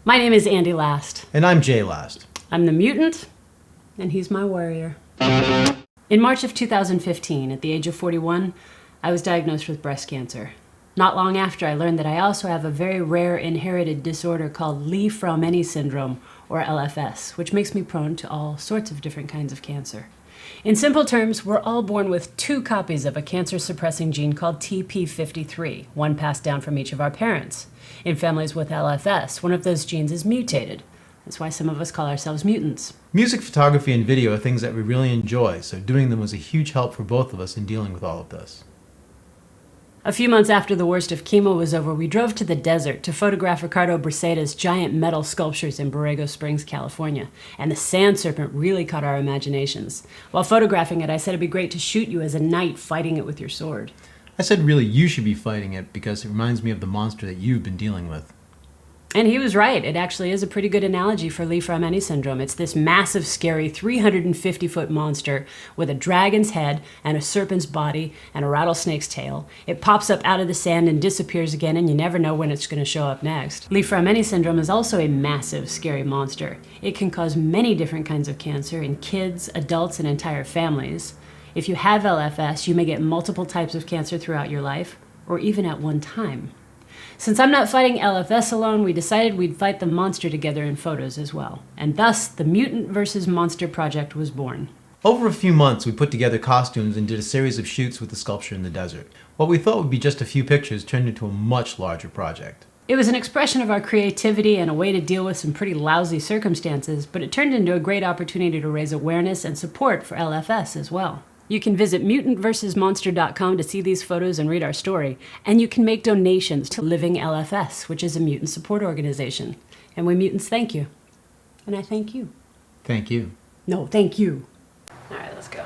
My name is Andi Last. And I'm Jay Last. I'm the mutant, and he's my warrior. In March of 2015, at the age of 41, I was diagnosed with breast cancer. Not long after, I learned that I also have a very rare inherited disorder called Li Fraumeni Syndrome, or LFS, which makes me prone to all sorts of different kinds of cancer. In simple terms, we're all born with 2 copies of a cancer-suppressing gene called TP53, one passed down from each of our parents. In families with LFS, one of those genes is mutated. That's why some of us call ourselves mutants. Music, photography, and video are things that we really enjoy, so doing them was a huge help for both of us in dealing with all of this. A few months after the worst of chemo was over, we drove to the desert to photograph Ricardo Breceda's giant metal sculptures in Borrego Springs, California. And the sand serpent really caught our imaginations. While photographing it, I said it'd be great to shoot you as a knight fighting it with your sword. I said really you should be fighting it because it reminds me of the monster that you've been dealing with. And he was right. It actually is a pretty good analogy for Li Fraumeni Syndrome. It's this massive, scary 350-foot monster with a dragon's head and a serpent's body and a rattlesnake's tail. It pops up out of the sand and disappears again, and you never know when it's going to show up next. Li Fraumeni Syndrome is also a massive, scary monster. It can cause many different kinds of cancer in kids, adults, and entire families. If you have LFS, you may get multiple types of cancer throughout your life, or even at one time. Since I'm not fighting LFS alone, we decided we'd fight the monster together in photos as well. And thus, the Mutant vs. Monster project was born. Over a few months, we put together costumes and did a series of shoots with the sculpture in the desert. What we thought would be just a few pictures turned into a much larger project. It was an expression of our creativity and a way to deal with some pretty lousy circumstances, but it turned into a great opportunity to raise awareness and support for LFS as well. You can visit mutantversusmonster.com to see these photos and read our story. And you can make donations to Living LFS, which is a mutant support organization. And we mutants thank you. And I thank you. Thank you. No, thank you. All right, let's go.